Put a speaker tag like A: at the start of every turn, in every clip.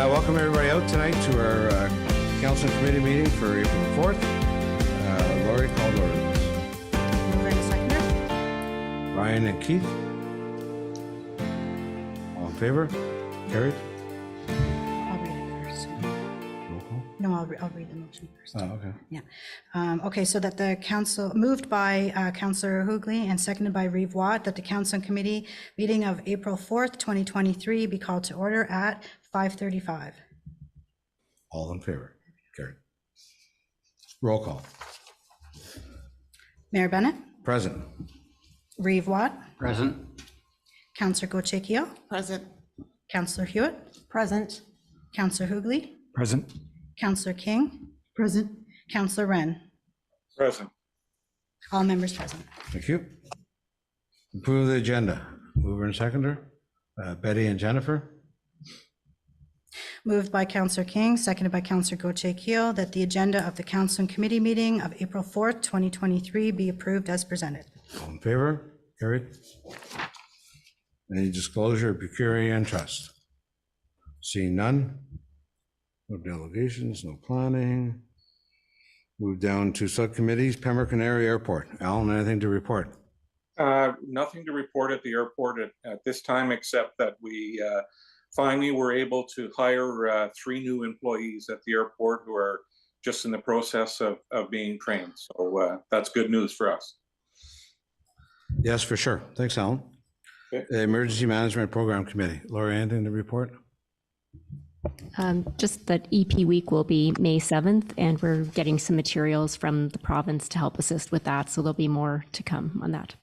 A: Welcome everybody out tonight to our council committee meeting for April 4th. Lori, call the ordinance.
B: Mover and seconder.
A: Ryan and Keith. All in favor? Carried.
B: I'll read it first.
A: Roll call.
B: No, I'll read the motion first.
A: Oh, okay.
B: Yeah. Okay, so that the council, moved by Councillor Hoogley and seconded by Reeve Watt, that the council and committee meeting of April 4th, 2023 be called to order at 5:35.
A: All in favor? Carried. Roll call.
B: Mayor Bennett,
A: Present.
B: Reeve Watt,
C: Present.
B: Councillor Gochekio,
D: Present.
B: Councillor Hewitt,
D: Present.
B: Councillor Hoogley,
A: Present.
B: Councillor King,
D: Present.
B: Councillor Wren,
E: Present.
B: all members present.
A: Thank you. Approve the agenda. Mover and seconder. Betty and Jennifer.
B: Moved by Councillor King, seconded by Councillor Gochekio, that the agenda of the council and committee meeting of April 4th, 2023 be approved as presented.
A: All in favor? Carried. Any disclosure of pecuniary interest? Seeing none. No delegations, no planning. Move down to subcommittees. Pembroke and Area Airport. Alan, anything to report?
E: Nothing to report at the airport at this time, except that we finally were able to hire 3 new employees at the airport who are just in the process of being trained. So that's good news for us.
A: Yes, for sure. Thanks, Alan.
E: Okay.
A: The Emergency Management Program Committee. Laura, anything to report?
F: Just that EP week will be May 7th, and we're getting some materials from the province to help assist with that. So there'll be more to come on that.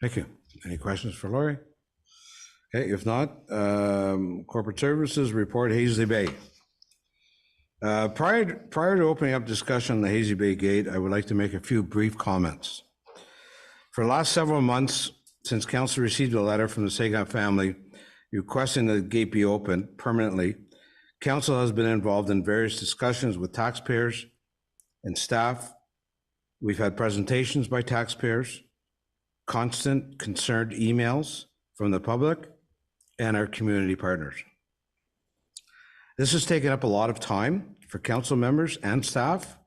A: Thank you. Any questions for Laurie? Okay, if not, Corporate Services report, Hazeley Bay. Prior to opening up discussion on the Hazeley Bay Gate, I would like to make a few brief comments. For the last several months, since council received a letter from the Sagan family requesting that the gate be opened permanently, council has been involved in various discussions with taxpayers and staff. We've had presentations by taxpayers, constant concerned emails from the public and our community partners. This has taken up a lot of time for council members and staff,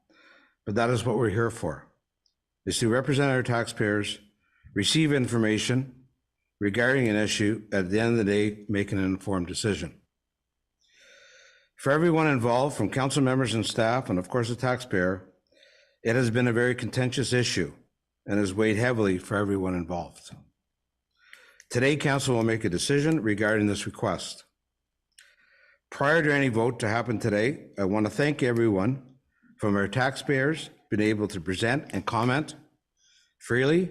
A: but that is what we're here for, is to represent our taxpayers, receive information regarding an issue, at the end of the day, make an informed decision. For everyone involved, from council members and staff, and of course the taxpayer, it has been a very contentious issue and has weighed heavily for everyone involved. Today, council will make a decision regarding this request. Prior to any vote to happen today, I want to thank everyone from our taxpayers being able to present and comment freely,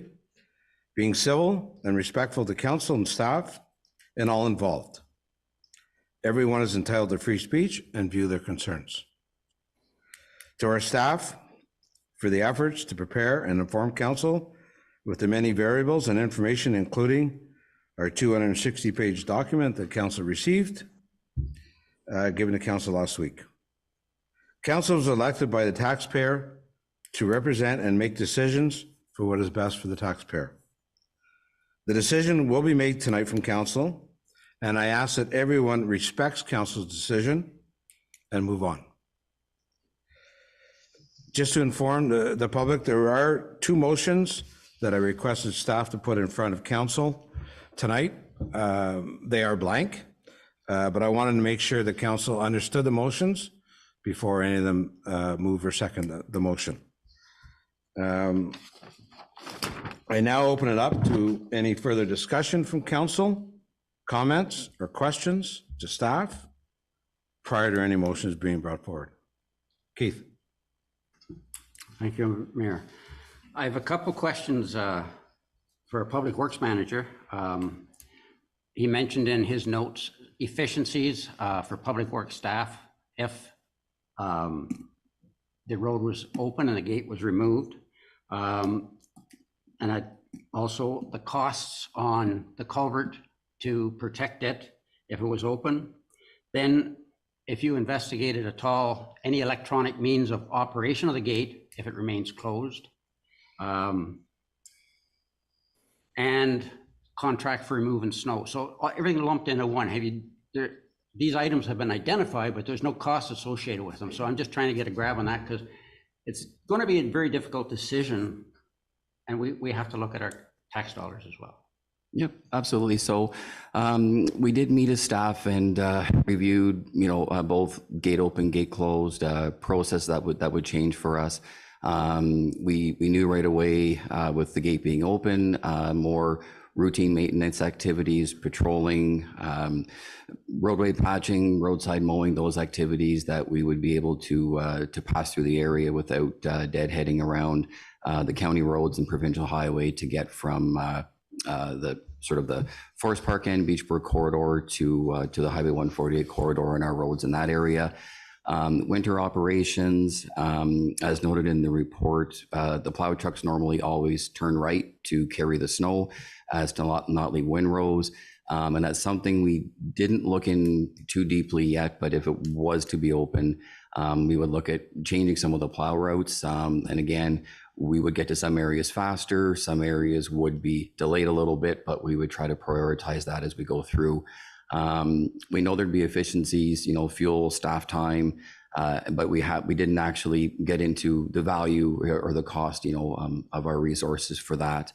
A: being civil and respectful to council and staff and all involved. Everyone is entitled to free speech and view their concerns. To our staff, for the efforts to prepare and inform council with the many variables and information, including our 260-page document that council received, given to council last week. Council was elected by the taxpayer to represent and make decisions for what is best for the taxpayer. The decision will be made tonight from council, and I ask that everyone respects council's decision and move on. Just to inform the public, there are 2 motions that I requested staff to put in front of council tonight. They are blank, but I wanted to make sure that council understood the motions before any of them move or second the motion. I now open it up to any further discussion from council, comments or questions to staff prior to any motions being brought forward. Keith.
C: Thank you, Mayor. I have a couple questions for our Public Works Manager. He mentioned in his notes efficiencies for Public Works staff if the road was open and the gate was removed. And also the costs on the culvert to protect it if it was open. Then if you investigated at all any electronic means of operation of the gate if it remains closed, and contract for removing snow. So everything lumped into one. Have you these items have been identified, but there's no cost associated with them. So I'm just trying to get a grab on that because it's going to be a very difficult decision, and we have to look at our tax dollars as well.
D: Yep, absolutely. So we did meet as staff and reviewed, both gate open, gate closed process that would change for us. We knew right away with the gate being open, more routine maintenance activities, patrolling, roadway patching, roadside mowing, those activities that we would be able to pass through the area without deadheading around the county roads and provincial highway to get from the sort of the Forest Park and Beachbrook corridor to the Highway 148 corridor and our roads in that area. Winter operations, as noted in the report, the plow trucks normally always turn right to carry the snow as to not leave windrows. And that's something we didn't look in too deeply yet, but if it was to be open, we would look at changing some of the plow routes. And again, we would get to some areas faster, some areas would be delayed a little bit, but we would try to prioritize that as we go through. We know there'd be efficiencies, fuel, staff time, but we didn't actually get into the value or the cost, of our resources for that.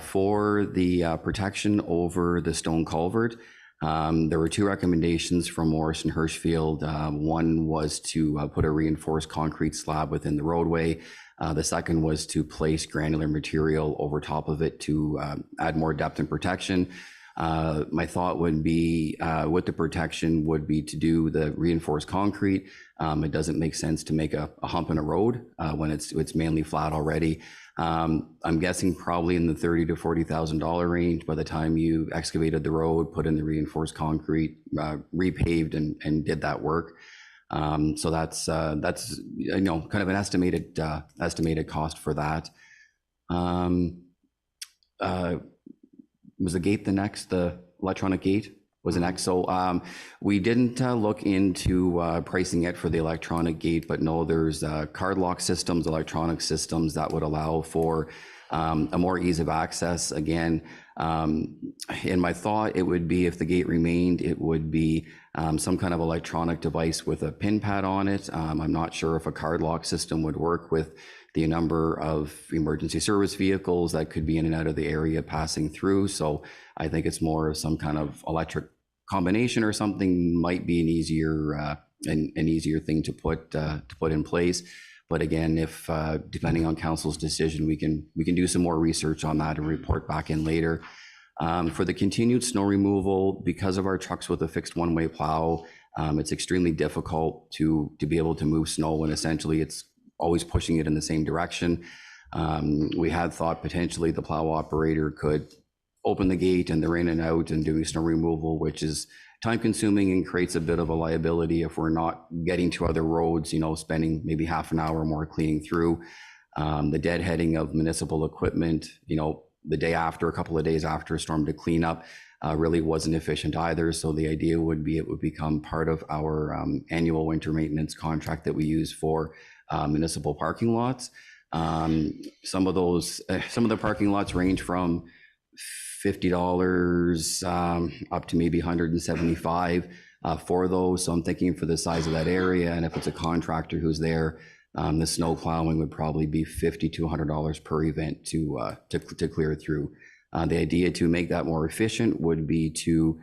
D: For the protection over the stone culvert, there were two recommendations from Morris and Hirschfield. One was to put a reinforced concrete slab within the roadway. The second was to place granular material over top of it to add more depth and protection. My thought would be with the protection would be to do the reinforced concrete. It doesn't make sense to make a hump in a road when it's mainly flat already. I'm guessing probably in the $30,000 to $40,000 range by the time you excavated the road, put in the reinforced concrete, repaved and did that work. So that's kind of an estimated cost for that. Was the gate the next? The electronic gate was the next. So we didn't look into pricing it for the electronic gate, but no, there's card lock systems, electronic systems that would allow for a more ease of access. Again, in my thought, it would be if the gate remained, it would be some kind of electronic device with a pin pad on it. I'm not sure if a card lock system would work with the number of emergency service vehicles that could be in and out of the area passing through. So I think it's more of some kind of electric combination or something might be an easier thing to put in place. But again, if depending on council's decision, we can do some more research on that and report back in later. For the continued snow removal, because of our trucks with a fixed one-way plow, it's extremely difficult to be able to move snow, and essentially it's always pushing it in the same direction. We had thought potentially the plow operator could open the gate and they're in and out and doing snow removal, which is time consuming and creates a bit of a liability if we're not getting to other roads, spending maybe half an hour more cleaning through. The deadheading of municipal equipment, the day after, a couple of days after a storm to clean up really wasn't efficient either. So the idea would be it would become part of our annual winter maintenance contract that we use for municipal parking lots. Some of the parking lots range from $50 up to maybe $175 for those. So I'm thinking for the size of that area, and if it's a contractor who's there, the snow plowing would probably be $50 to $100 per event to clear through. The idea to make that more efficient would be to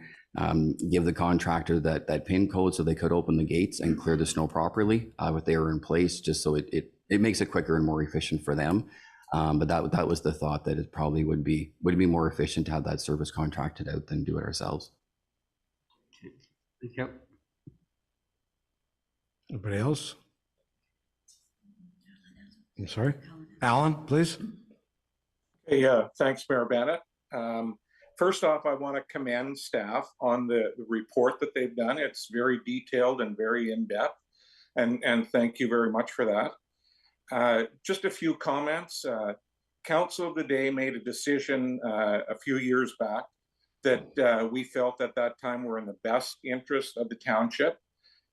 D: give the contractor that PIN code so they could open the gates and clear the snow properly if they were in place, just so it makes it quicker and more efficient for them. But that was the thought, that it probably would be more efficient to have that service contracted out than do it ourselves.
C: Thank you.
A: Anybody else? I'm sorry. Alan, please.
E: Hey, thanks, Mayor Bennett. First off, I want to commend staff on the report that they've done. It's very detailed and very in-depth, and thank you very much for that. Just a few comments. Council of the Day made a decision a few years back that we felt at that time were in the best interest of the township.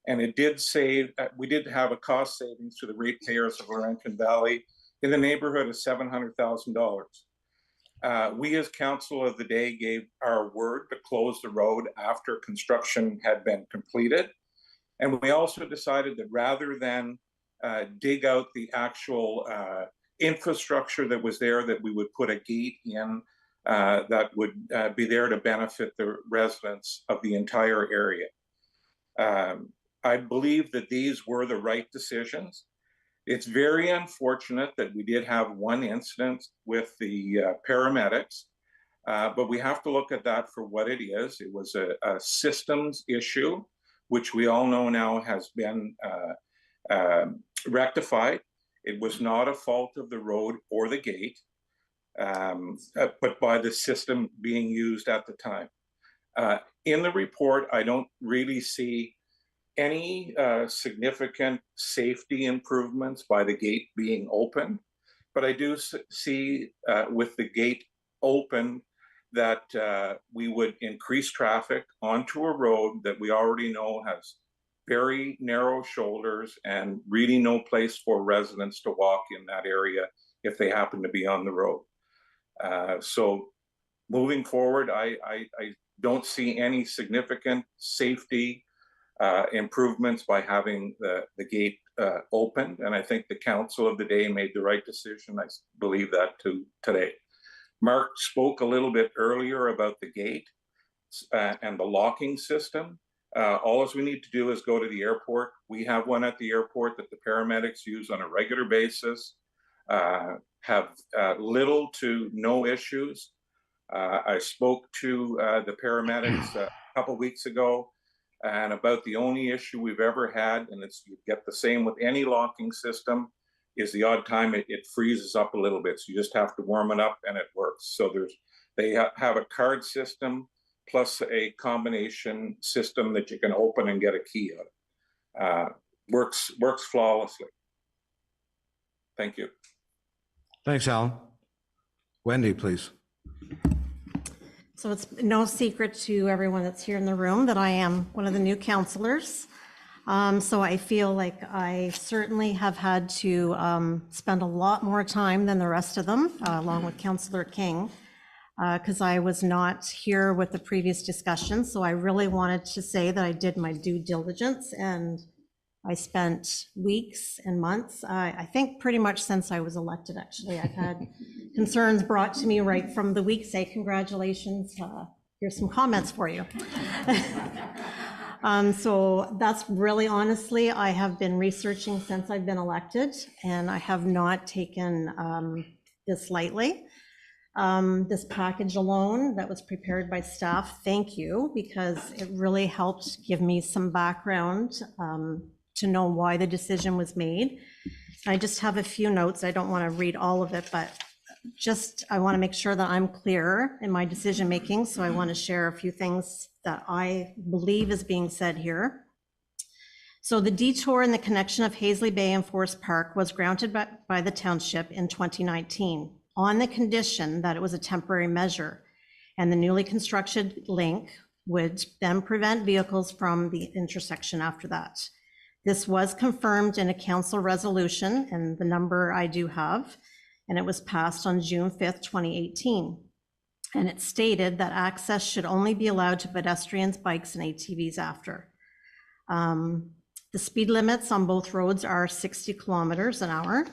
E: And it did say that we did have a cost savings to the ratepayers of Laurentian Valley in the neighborhood of $700,000. We as council of the day gave our word to close the road after construction had been completed. And we also decided that rather than dig out the actual infrastructure that was there, that we would put a gate in that would be there to benefit the residents of the entire area. I believe that these were the right decisions. It's very unfortunate that we did have one incident with the paramedics, but we have to look at that for what it is. It was a systems issue, which we all know now has been rectified. It was not a fault of the road or the gate, but by the system being used at the time. In the report, I don't really see any significant safety improvements by the gate being open, but I do see with the gate open that we would increase traffic onto a road that we already know has very narrow shoulders and really no place for residents to walk in that area if they happen to be on the road. So moving forward, I don't see any significant safety improvements by having the gate opened. And I think the council of the day made the right decision. I believe that today. Mark spoke a little bit earlier about the gate and the locking system. All we need to do is go to the airport. We have one at the airport that the paramedics use on a regular basis, have little to no issues. I spoke to the paramedics a couple weeks ago, and about the only issue we've ever had, and you get the same with any locking system, is the odd time it freezes up a little bit. So you just have to warm it up and it works. So they have a card system plus a combination system that you can open and get a key out. Works flawlessly. Thank you.
A: Thanks, Alan. Wendy, please.
G: So it's no secret to everyone that's here in the room that I am one of the new councilors. So I feel like I certainly have had to spend a lot more time than the rest of them, along with Councillor King, because I was not here with the previous discussion. So I really wanted to say that I did my due diligence, and I spent weeks and months, I think pretty much since I was elected, actually. I've had concerns brought to me right from the week, say, congratulations, here's some comments for you. So that's really, honestly, I have been researching since I've been elected, and I have not taken this lightly. This package alone that was prepared by staff, thank you, because it really helped give me some background to know why the decision was made. I just have a few notes. I don't want to read all of it, but just I want to make sure that I'm clear in my decision making. So I want to share a few things that I believe is being said here. So the detour and the connection of Hazley Bay and Forest Park was granted by the township in 2019 on the condition that it was a temporary measure, and the newly constructed link would then prevent vehicles from the intersection after that. This was confirmed in a council resolution, and the number I do have, and it was passed on June 5th, 2018. And it stated that access should only be allowed to pedestrians, bikes, and ATVs after. The speed limits on both roads are 60 kilometers an hour.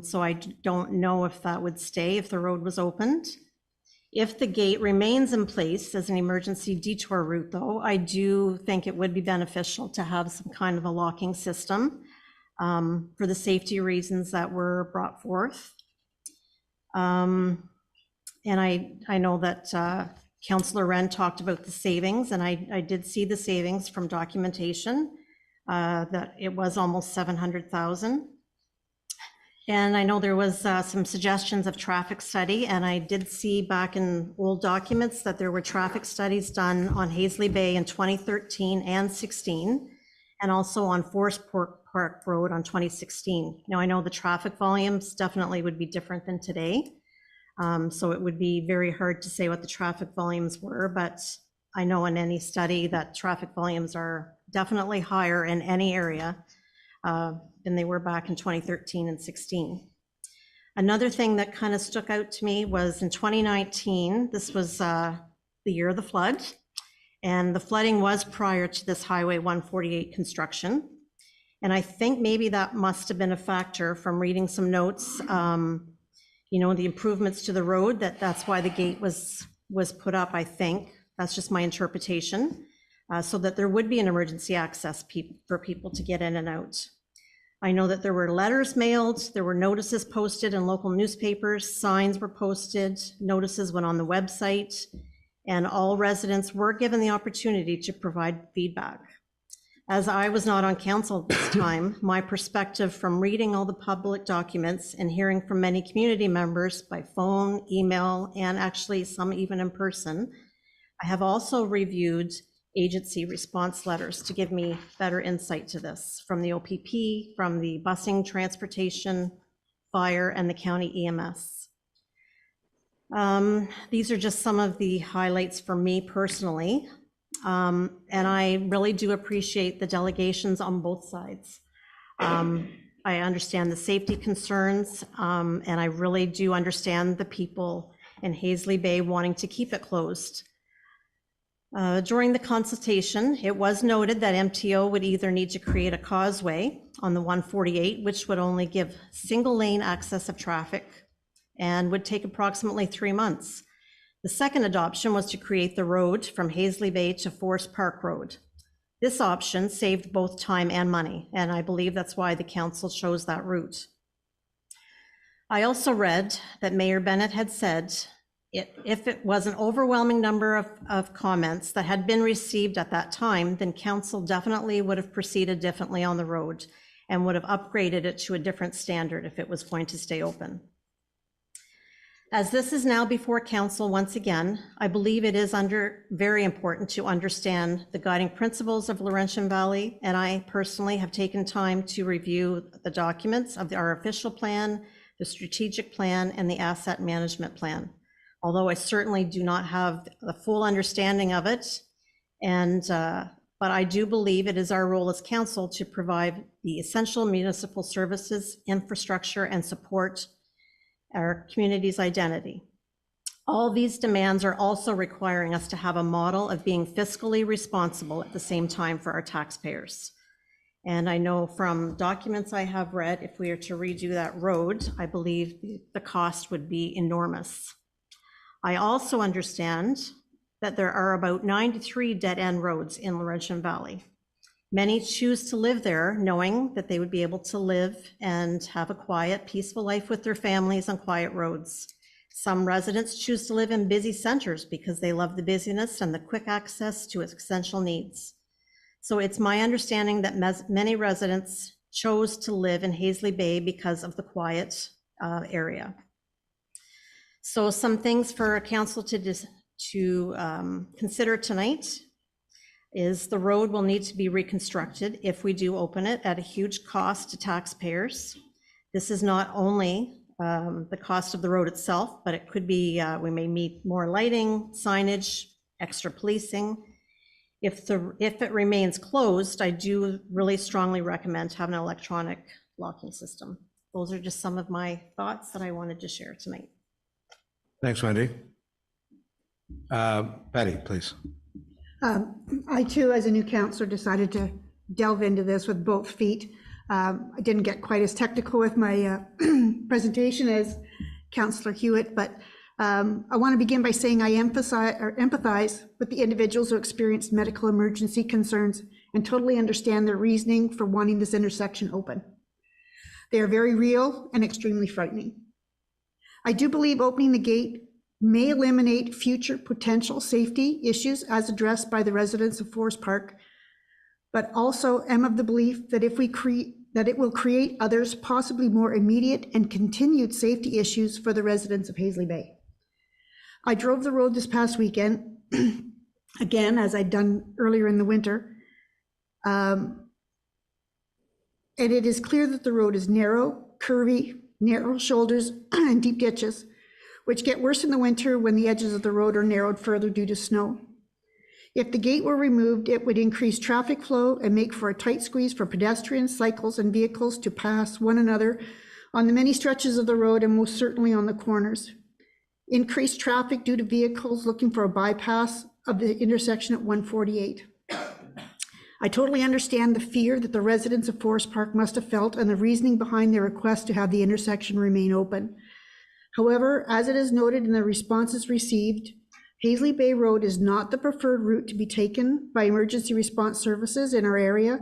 G: So I don't know if that would stay if the road was opened. If the gate remains in place as an emergency detour route, though, I do think it would be beneficial to have some kind of a locking system for the safety reasons that were brought forth. And I know that Councillor Wren talked about the savings, and I did see the savings from documentation, that it was almost 700,000. And I know there was some suggestions of traffic study, and I did see back in old documents that there were traffic studies done on Hazley Bay in 2013 and 16, and also on Forest Park Road on 2016. Now I know the traffic volumes definitely would be different than today. So it would be very hard to say what the traffic volumes were, but I know in any study that traffic volumes are definitely higher in any area than they were back in 2013 and 16. Another thing that kind of stuck out to me was in 2019, this was the year of the flood, and the flooding was prior to this Highway 148 construction. And I think maybe that must have been a factor from reading some notes, you know, the improvements to the road, that's why the gate was put up, I think. That's just my interpretation, so that there would be an emergency access for people to get in and out. I know that there were letters mailed, there were notices posted in local newspapers, signs were posted, notices went on the website, and all residents were given the opportunity to provide feedback. As I was not on council at this time, my perspective from reading all the public documents and hearing from many community members by phone, email, and actually some even in person, I have also reviewed agency response letters to give me better insight to this from the OPP, from the busing, transportation, fire, and the county EMS. These are just some of the highlights for me personally. And I really do appreciate the delegations on both sides. I understand the safety concerns, and I really do understand the people in Hazley Bay wanting to keep it closed. During the consultation, it was noted that MTO would either need to create a causeway on the 148, which would only give single lane access of traffic and would take approximately 3 months. The second adoption was to create the road from Hazley Bay to Forest Park Road. This option saved both time and money, and I believe that's why the council chose that route. I also read that Mayor Bennett had said if it was an overwhelming number of comments that had been received at that time, then council definitely would have proceeded differently on the road and would have upgraded it to a different standard if it was going to stay open. As this is now before council once again, I believe it is very important to understand the guiding principles of Laurentian Valley, and I personally have taken time to review the documents of our official plan, the strategic plan, and the asset management plan. Although I certainly do not have the full understanding of it, but I do believe it is our role as council to provide the essential municipal services, infrastructure, and support our community's identity. All these demands are also requiring us to have a model of being fiscally responsible at the same time for our taxpayers. And I know from documents I have read, if we are to redo that road, I believe the cost would be enormous. I also understand that there are about 93 dead-end roads in Laurentian Valley. Many choose to live there knowing that they would be able to live and have a quiet, peaceful life with their families on quiet roads. Some residents choose to live in busy centers because they love the busyness and the quick access to essential needs. So it's my understanding that many residents chose to live in Hazley Bay because of the quiet area. So some things for council to consider tonight is the road will need to be reconstructed if we do open it at a huge cost to taxpayers. This is not only the cost of the road itself, but it could be, we may need more lighting, signage, extra policing. If it remains closed, I do really strongly recommend having an electronic locking system. Those are just some of my thoughts that I wanted to share tonight.
A: Thanks, Wendy. Patty, please.
H: I too, as a new councillor, decided to delve into this with both feet. I didn't get quite as technical with my presentation as Councillor Hewitt, but I want to begin by saying I empathize with the individuals who experienced medical emergency concerns and totally understand their reasoning for wanting this intersection open. They are very real and extremely frightening. I do believe opening the gate may eliminate future potential safety issues as addressed by the residents of Forest Park, but also am of the belief that that it will create others, possibly more immediate and continued safety issues for the residents of Hazley Bay. I drove the road this past weekend, again, as I'd done earlier in the winter, and it is clear that the road is narrow, curvy, narrow shoulders, and deep ditches, which get worse in the winter when the edges of the road are narrowed further due to snow. If the gate were removed, it would increase traffic flow and make for a tight squeeze for pedestrians, cycles, and vehicles to pass one another on the many stretches of the road and most certainly on the corners. Increased traffic due to vehicles looking for a bypass of the intersection at 148. I totally understand the fear that the residents of Forest Park must have felt and the reasoning behind their request to have the intersection remain open. However, as it is noted in the responses received, Hazley Bay Road is not the preferred route to be taken by emergency response services in our area,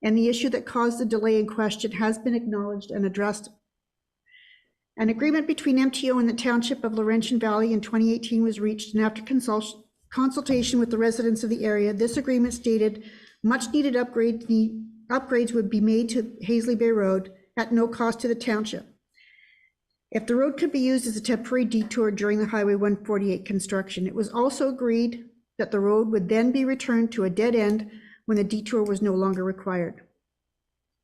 H: and the issue that caused the delay in question has been acknowledged and addressed. An agreement between MTO and the Township of Laurentian Valley in 2018 was reached, and after consultation with the residents of the area, this agreement stated much needed upgrades would be made to Hazley Bay Road at no cost to the township. If the road could be used as a temporary detour during the Highway 148 construction, it was also agreed that the road would then be returned to a dead end when the detour was no longer required.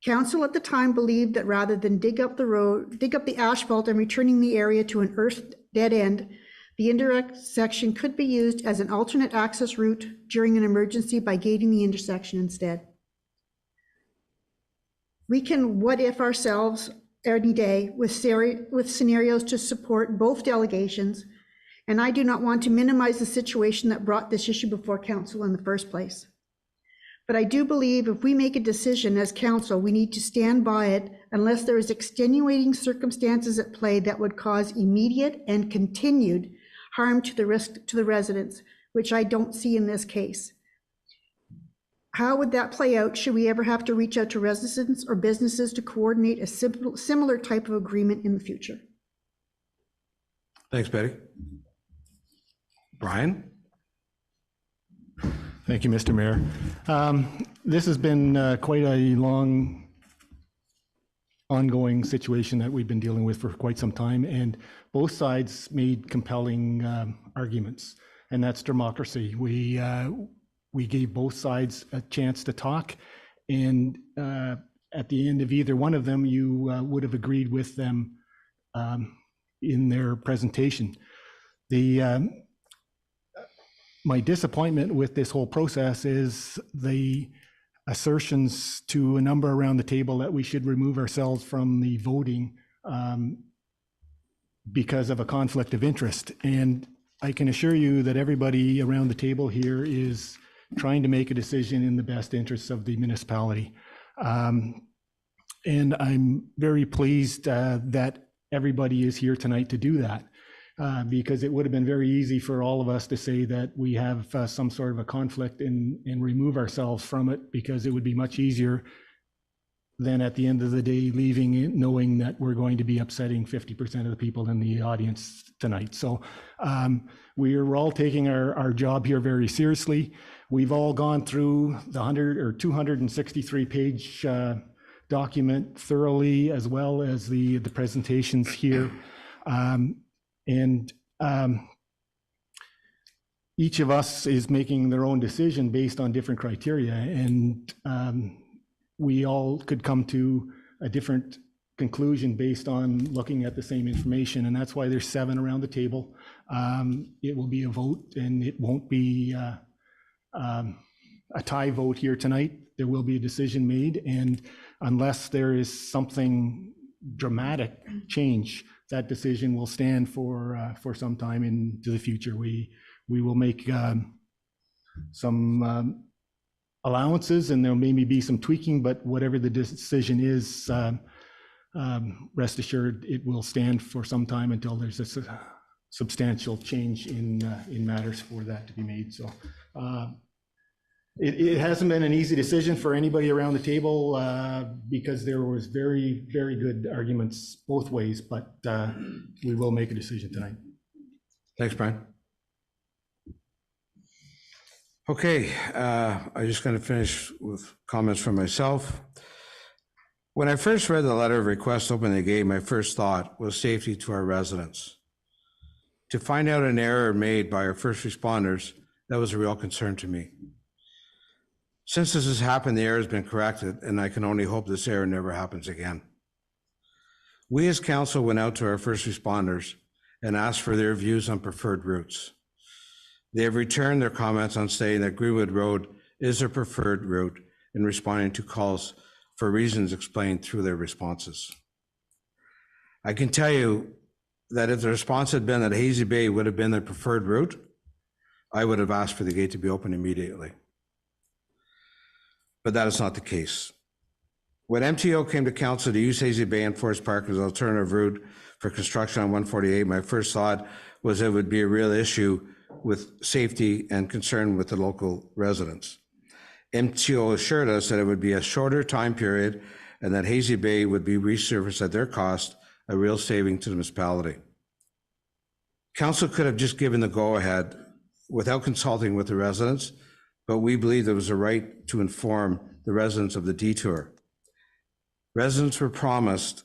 H: Council at the time believed that rather than dig up the asphalt and returning the area to an earth dead end, the indirect section could be used as an alternate access route during an emergency by gating the intersection instead. We can what if ourselves any day with scenarios to support both delegations, and I do not want to minimize the situation that brought this issue before council in the first place. But I do believe if we make a decision as council, we need to stand by it unless there is extenuating circumstances at play that would cause immediate and continued harm to the residents, which I don't see in this case. How would that play out should we ever have to reach out to residents or businesses to coordinate a similar type of agreement in the future?
A: Thanks, Betty. Brian?
I: Thank you, Mr. Mayor. This has been quite a long, ongoing situation that we've been dealing with for quite some time, and both sides made compelling arguments, and that's democracy. We gave both sides a chance to talk, and at the end of either one of them, you would have agreed with them in their presentation. My disappointment with this whole process is the assertions to a number around the table that we should remove ourselves from the voting because of a conflict of interest. And I can assure you that everybody around the table here is trying to make a decision in the best interests of the municipality. And I'm very pleased that everybody is here tonight to do that. Because it would have been very easy for all of us to say that we have some sort of a conflict and remove ourselves from it, because it would be much easier than at the end of the day leaving it knowing that we're going to be upsetting 50% of the people in the audience tonight. So we're all taking our job here very seriously. We've all gone through the 263 page document thoroughly, as well as the presentations here. And each of us is making their own decision based on different criteria, and we all could come to a different conclusion based on looking at the same information, and that's why there's 7 around the table. It will be a vote, and it won't be a tie vote here tonight. There will be a decision made, and unless there is something dramatic change, that decision will stand for some time into the future. We will make some allowances, and there may be some tweaking, but whatever the decision is, rest assured it will stand for some time until there's a substantial change in matters for that to be made. So it hasn't been an easy decision for anybody around the table because there was very, very good arguments both ways, but we will make a decision tonight.
A: Thanks, Brian. Okay, I'm just going to finish with comments from myself. When I first read the letter of request to open the gate, my first thought was safety to our residents. To find out an error made by our first responders, that was a real concern to me. Since this has happened, the error has been corrected, and I can only hope this error never happens again. We as council went out to our first responders and asked for their views on preferred routes. They have returned their comments on saying that Greenwood Road is their preferred route in responding to calls for reasons explained through their responses. I can tell you that if the response had been that Hazy Bay would have been the preferred route, I would have asked for the gate to be open immediately. But that is not the case. When MTO came to council to use Hazy Bay and Forest Park as an alternative route for construction on 148, my first thought was it would be a real issue with safety and concern with the local residents. MTO assured us that it would be a shorter time period and that Hazy Bay would be resurfaced at their cost, a real saving to the municipality. Council could have just given the go-ahead without consulting with the residents, but we believe there was a right to inform the residents of the detour. Residents were promised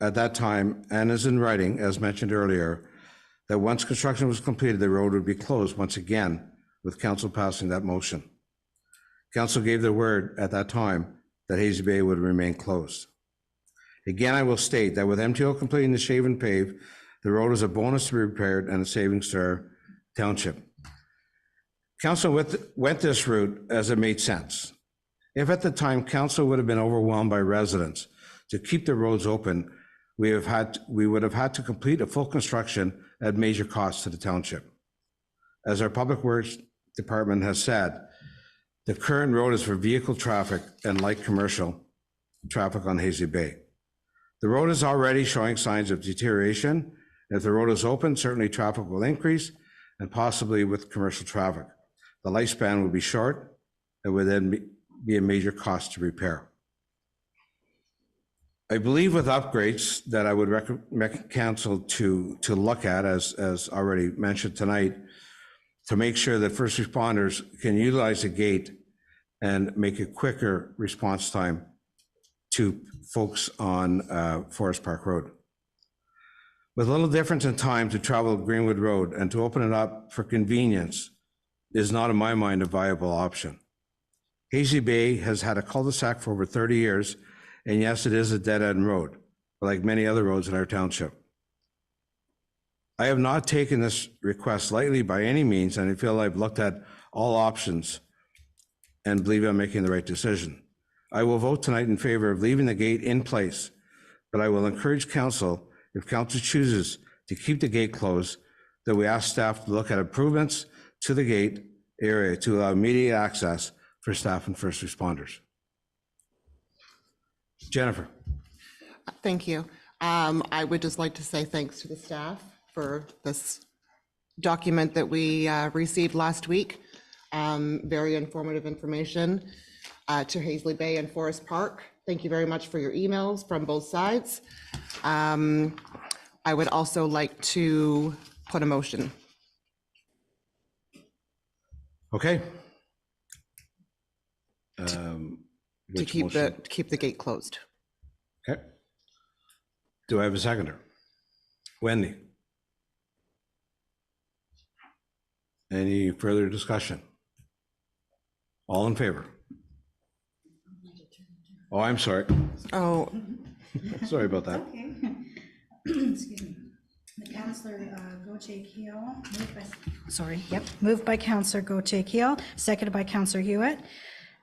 A: at that time, and as in writing, as mentioned earlier, that once construction was completed, the road would be closed once again, with council passing that motion. Council gave their word at that time that Hazy Bay would remain closed. Again, I will state that with MTO completing the shave and pave, the road is a bonus to be repaired and a savings to our township. Council went this route as it made sense. If at the time council would have been overwhelmed by residents to keep the roads open, we would have had to complete a full construction at major cost to the township. As our Public Works Department has said, the current road is for vehicle traffic and light commercial traffic on Hazy Bay. The road is already showing signs of deterioration. If the road is open, certainly traffic will increase, and possibly with commercial traffic. The lifespan will be short. It would then be a major cost to repair. I believe with upgrades that I would recommend council to look at, as already mentioned tonight, to make sure that first responders can utilize the gate and make a quicker response time to folks on Forest Park Road. With little difference in time to travel Greenwood Road and to open it up for convenience is not, in my mind, a viable option. Hazy Bay has had a cul-de-sac for over 30 years, and yes, it is a dead-end road, like many other roads in our township. I have not taken this request lightly by any means, and I feel I've looked at all options and believe I'm making the right decision. I will vote tonight in favor of leaving the gate in place, but I will encourage council, if council chooses to keep the gate closed, that we ask staff to look at improvements to the gate area to allow immediate access for staff and first responders. Jennifer.
J: Thank you. I would just like to say thanks to the staff for this document that we received last week. Very informative information to Hazy Bay and Forest Park. Thank you very much for your emails from both sides. I would also like to put a motion.
A: Okay.
J: To keep the gate closed.
A: Okay. Do I have a seconder? Wendy. Any further discussion? All in favor? Oh, I'm sorry.
J: Oh,
A: Sorry about that.
B: Excuse me. Councillor Gauthier-Keel, moved by Councillor Gauthier-Keel, seconded by Councillor Hewitt.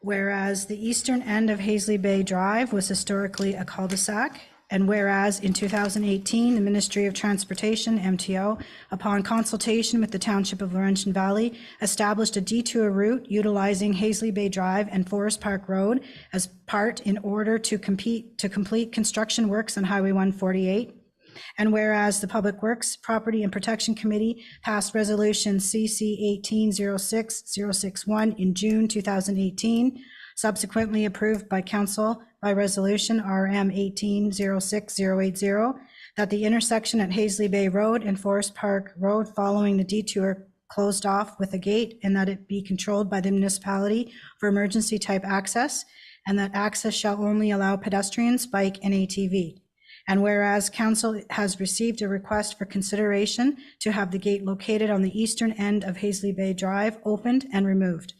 B: Whereas the eastern end of Hazy Bay Drive was historically a cul-de-sac, and whereas in 2018, the Ministry of Transportation, MTO, upon consultation with the Township of Laurentian Valley, established a detour route utilizing Hazy Bay Drive and Forest Park Road as part in order to complete construction works on Highway 148. And whereas the Public Works, Property and Protection Committee passed Resolution CC 18-06-061 in June 2018, subsequently approved by Council by Resolution RM 18-06-080, that the intersection at Hazy Bay Road and Forest Park Road following the detour closed off with a gate, and that it be controlled by the municipality for emergency type access, and that access shall only allow pedestrians, bike, and ATV. And whereas council has received a request for consideration to have the gate located on the eastern end of Hazy Bay Drive opened and removed.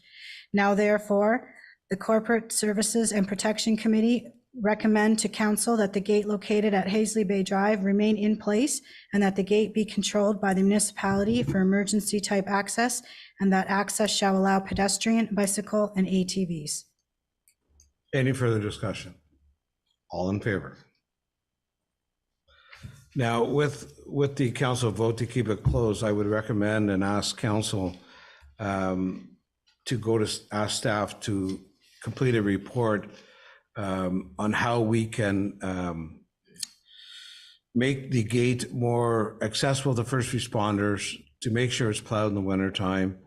B: Now therefore, the Corporate Services and Protection Committee recommend to council that the gate located at Hazy Bay Drive remain in place and that the gate be controlled by the municipality for emergency type access, and that access shall allow pedestrian, bicycle, and ATVs.
A: Any further discussion? All in favor? Now, with the council vote to keep it closed, I would recommend and ask council to go to, ask staff to complete a report on how we can make the gate more accessible to first responders, to make sure it's plowed in the wintertime.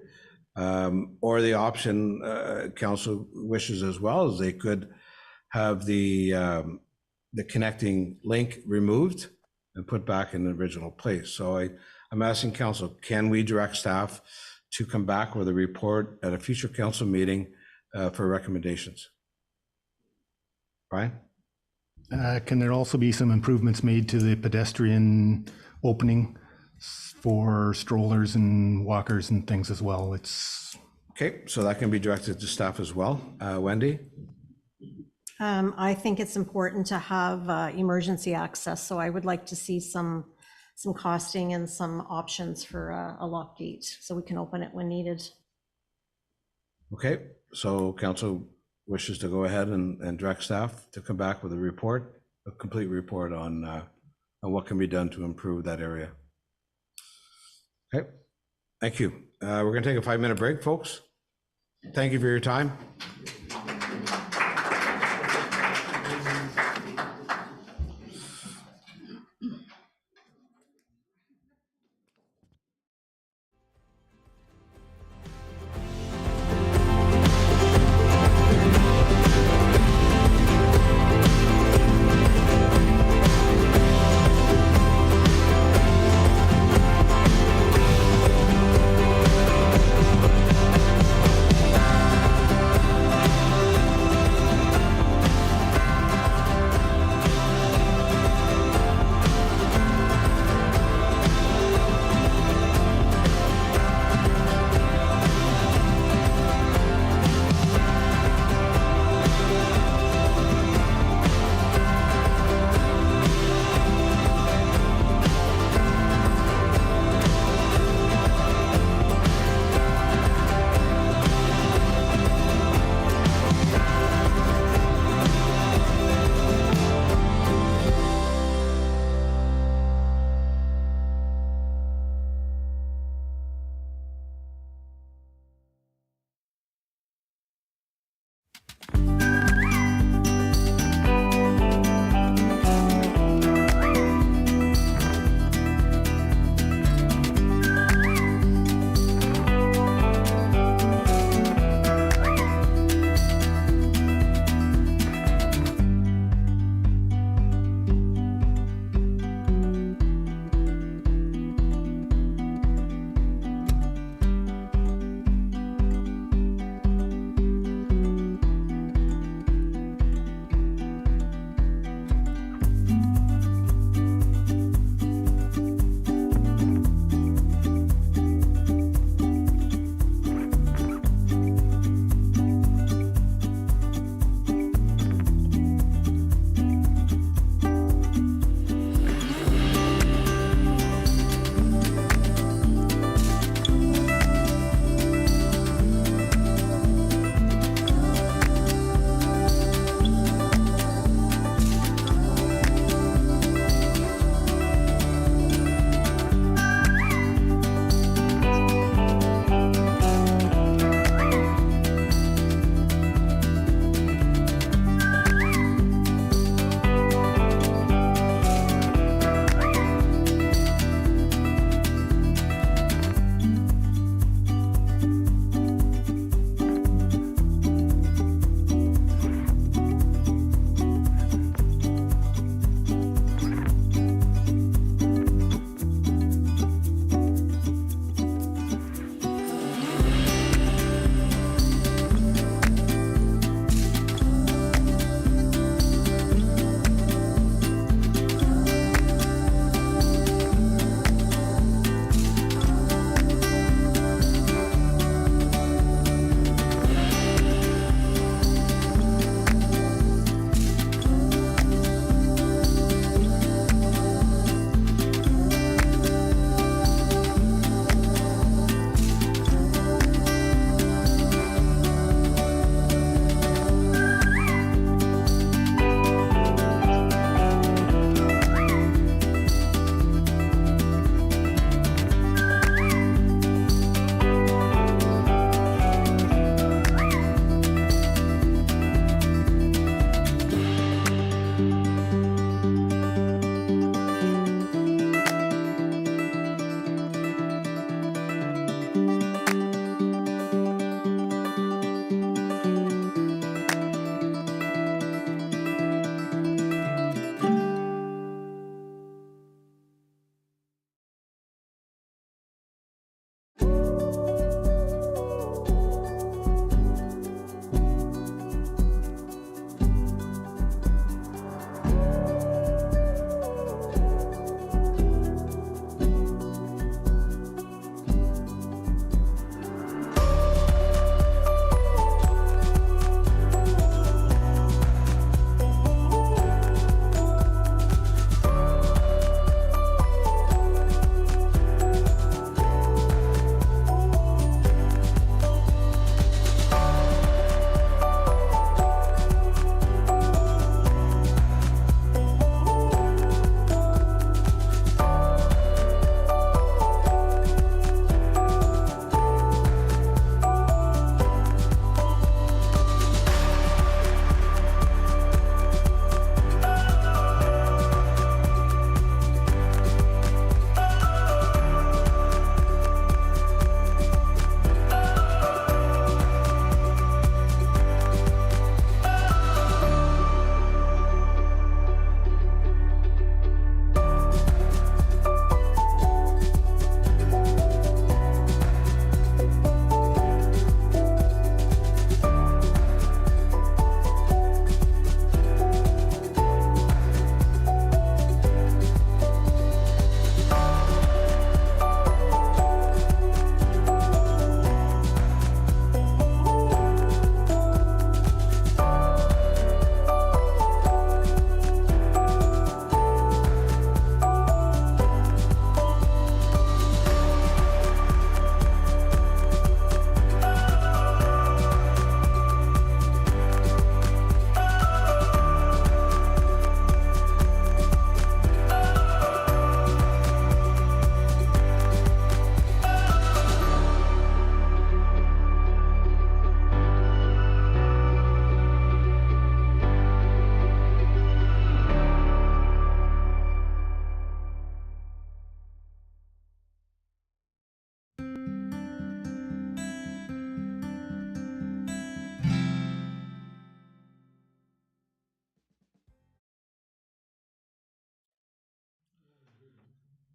A: Or the option council wishes as well, is they could have the connecting link removed and put back in the original place. So I'm asking council, can we direct staff to come back with a report at a future council meeting for recommendations? Brian?
I: Can there also be some improvements made to the pedestrian opening for strollers and walkers and things as well? It's
A: Okay, so that can be directed to staff as well. Wendy?
G: I think it's important to have emergency access, so I would like to see some costing and some options for a lock gate, so we can open it when needed.
A: Okay, so council wishes to go ahead and direct staff to come back with a report, a complete report on what can be done to improve that area. Okay, thank you. We're going to take a 5-minute break, folks. Thank you for your time.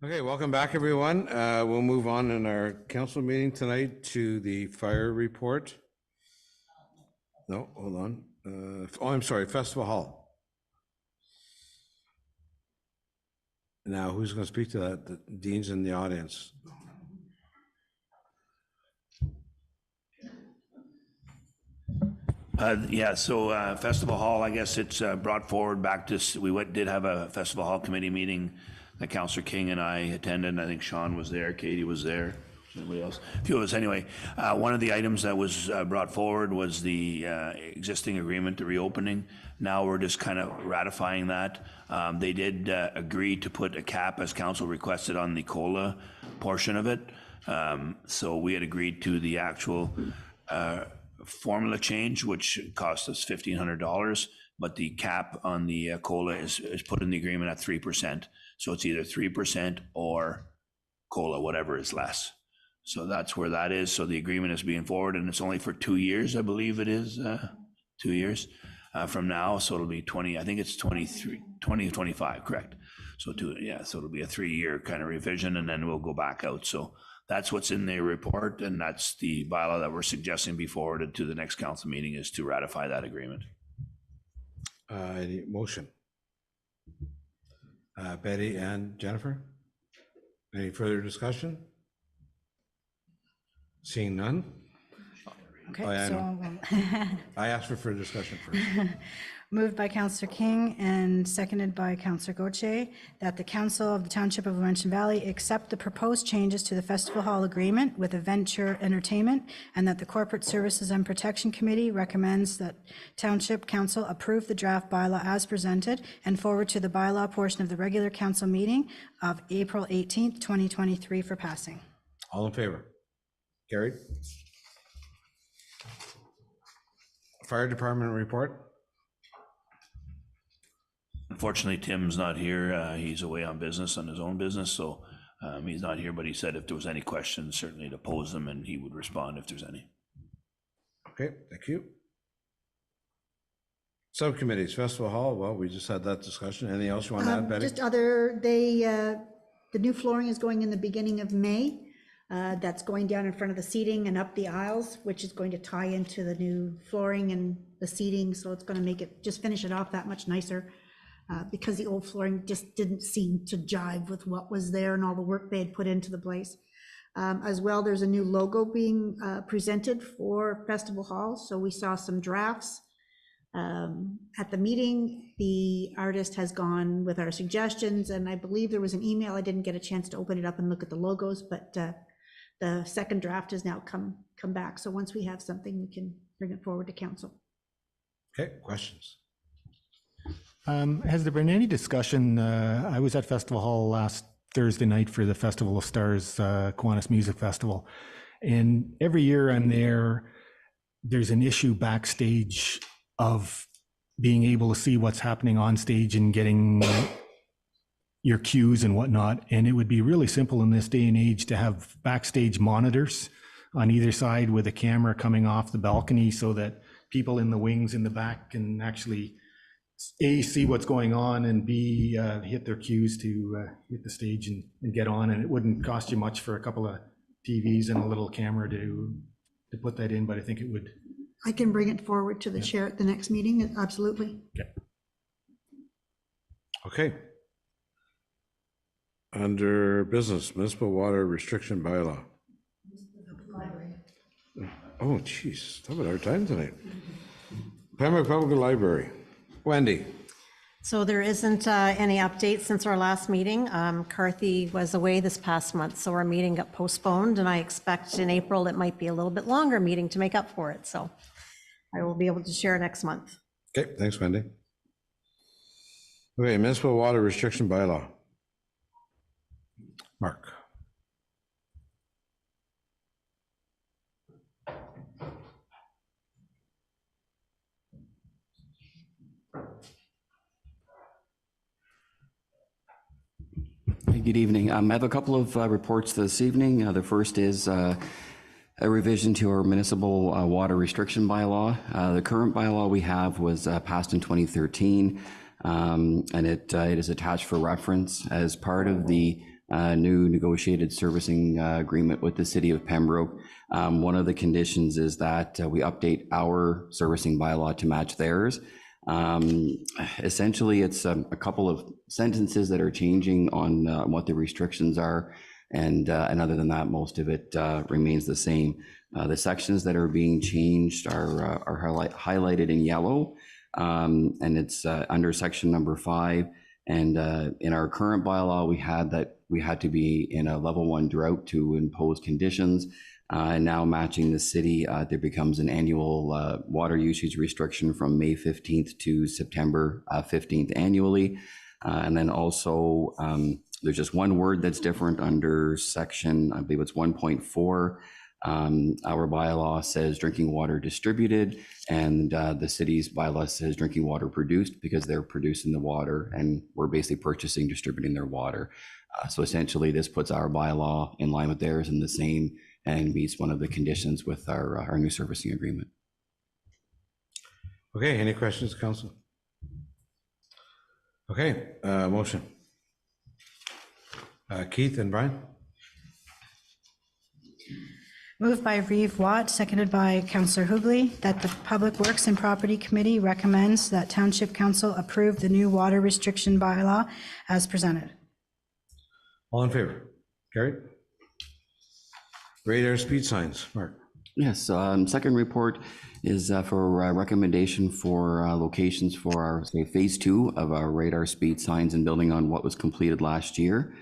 A: Okay, welcome back, everyone. We'll move on in our council meeting tonight to the fire report. No, hold on. Oh, I'm sorry, Festival Hall. Now, who's going to speak to that? The Dean's in the audience.
K: Yeah, so Festival Hall, I guess it's brought forward back to, did have a Festival Hall committee meeting that Councillor King and I attended. I think Sean was there, Katie was there, anybody else? A few of us anyway. One of the items that was brought forward was the existing agreement, the reopening. Now we're just kind of ratifying that. They did agree to put a cap, as council requested, on the COLA portion of it. So we had agreed to the actual formula change, which cost us $1,500, but the cap on the COLA is put in the agreement at 3%. So it's either 3% or COLA, whatever is less. So that's where that is. So the agreement is being forwarded, and it's only for 2 years, I believe it is, 2 years from now. So it'll be 20, I think it's 2025, correct? So so it'll be a 3-year kind of revision, and then we'll go back out. So that's what's in the report, and that's the bylaw that we're suggesting be forwarded to the next council meeting, is to ratify that agreement.
A: Any motion? Betty and Jennifer? Any further discussion? Seeing none?
B: Okay,
A: Oh, yeah, I
B: so
A: know. I asked for further discussion first.
B: moved by Councillor King and seconded by Councillor Gauthier that the Council of the Township of Laurentian Valley accept the proposed changes to the Festival Hall agreement with Adventure Entertainment, and that the Corporate Services and Protection Committee recommends that Township Council approve the draft bylaw as presented and forward to the bylaw portion of the regular council meeting of April 18th, 2023 for passing.
A: All in favor? Carried. Fire Department report.
K: Unfortunately, Tim's not here. He's away on business, on his own business, so he's not here, but he said if there was any questions, certainly to pose them, and he would respond if there's any.
A: Okay, thank you. Subcommittees, Festival Hall, well, we just had that discussion. Anything else you want to add, Betty?
H: Just the new flooring is going in the beginning of May. That's going down in front of the seating and up the aisles, which is going to tie into the new flooring and the seating. So it's going to make it, just finish it off that much nicer, because the old flooring just didn't seem to jive with what was there and all the work they had put into the place. As well, there's a new logo being presented for Festival Hall. So we saw some drafts. At the meeting, the artist has gone with our suggestions, and I believe there was an email. I didn't get a chance to open it up and look at the logos, but the second draft has now come back. So once we have something, we can bring it forward to council.
A: Okay, questions?
I: Has there been any discussion? I was at Festival Hall last Thursday night for the Festival of Stars Kiwanis Music Festival, and every year I'm there, there's an issue backstage of being able to see what's happening on stage and getting your cues and whatnot. And it would be really simple in this day and age to have backstage monitors on either side with a camera coming off the balcony, so that people in the wings in the back can actually A, see what's going on, and B, hit their cues to hit the stage and get on. And it wouldn't cost you much for a couple of TVs and a little camera to put that in, but I think it would.
H: I can bring it forward to the chair at the next meeting, absolutely.
A: Okay. Under business, municipal water restriction bylaw. Oh, geez, talk about our time tonight. Pembroke Public Library. Wendy.
G: So there isn't any updates since our last meeting. Carthy was away this past month, so our meeting got postponed, and I expect in April it might be a little bit longer meeting to make up for it. So I will be able to share next month.
A: Okay, thanks, Wendy. Okay, municipal water restriction bylaw. Mark.
D: Good evening. I have a couple of reports this evening. The first is a revision to our municipal water restriction bylaw. The current bylaw we have was passed in 2013, and it is attached for reference as part of the new negotiated servicing agreement with the city of Pembroke. One of the conditions is that we update our servicing bylaw to match theirs. Essentially, it's a couple of sentences that are changing on what the restrictions are. And other than that, most of it remains the same. The sections that are being changed are highlighted in yellow, and it's under section number 5. And in our current bylaw, we had to be in a level 1 drought to impose conditions. And now matching the city, there becomes an annual water usage restriction from May 15th to September 15th annually. And then also, there's just one word that's different under section, I believe it's 1.4. Our bylaw says drinking water distributed, and the city's bylaw says drinking water produced, because they're producing the water and we're basically purchasing, distributing their water. So essentially, this puts our bylaw in line with theirs and the same, and meets one of the conditions with our new servicing agreement.
A: Okay, any questions, council? Okay, motion. Keith and Brian?
B: Moved by Reeve Watt, seconded by Councillor Hoogley, that the Public Works and Property Committee recommends that Township Council approve the new water restriction bylaw as presented.
A: All in favor? Carried. Radar speed signs, Mark.
D: Yes, second report is for recommendation for locations for our phase 2 of our radar speed signs, and building on what was completed last year.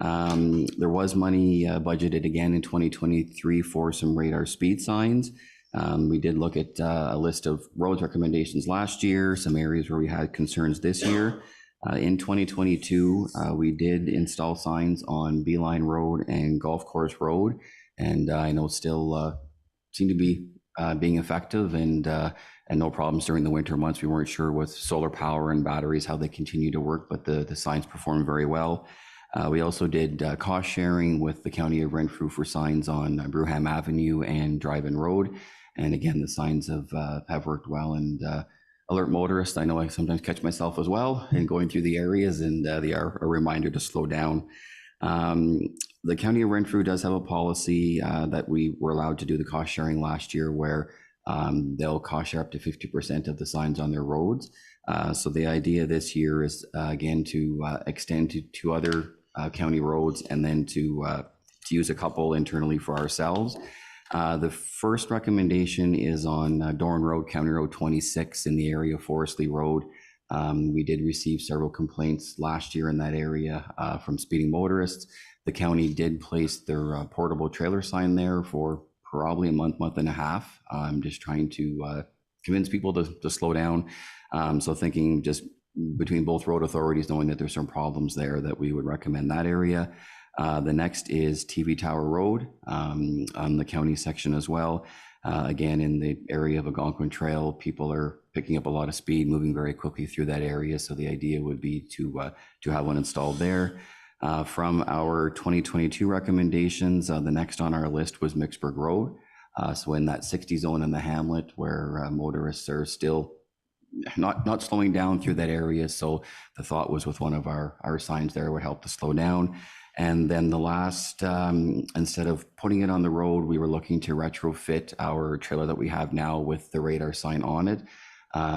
D: There was money budgeted again in 2023 for some radar speed signs. We did look at a list of roads recommendations last year, some areas where we had concerns this year. In 2022, we did install signs on Beeline Road and Golf Course Road, and I know still seem to be being effective, and no problems during the winter months. We weren't sure with solar power and batteries how they continue to work, but the signs performed very well. We also did cost sharing with the County of Renfrew for signs on Brewham Avenue and Drive-In Road. And again, the signs have worked well, and alert motorists. I know I sometimes catch myself as well in going through the areas, and they are a reminder to slow down. The County of Renfrew does have a policy that we were allowed to do the cost sharing last year, where they'll cost share up to 50% of the signs on their roads. So the idea this year is again to extend to other county roads, and then to use a couple internally for ourselves. The first recommendation is on Dorn Road, County Road 26 in the area of Forestly Road. We did receive several complaints last year in that area from speeding motorists. The county did place their portable trailer sign there for probably a month and a half. I'm just trying to convince people to slow down. So thinking just between both road authorities, knowing that there's some problems there, that we would recommend that area. The next is TV Tower Road on the county section as well. Again, in the area of Algonquin Trail, people are picking up a lot of speed, moving very quickly through that area. So the idea would be to have one installed there. From our 2022 recommendations, the next on our list was Mixburg Road. So in that 60 zone in the hamlet, where motorists are still not slowing down through that area. So the thought was with one of our signs there would help to slow down. And then the last, instead of putting it on the road, we were looking to retrofit our trailer that we have now with the radar sign on it.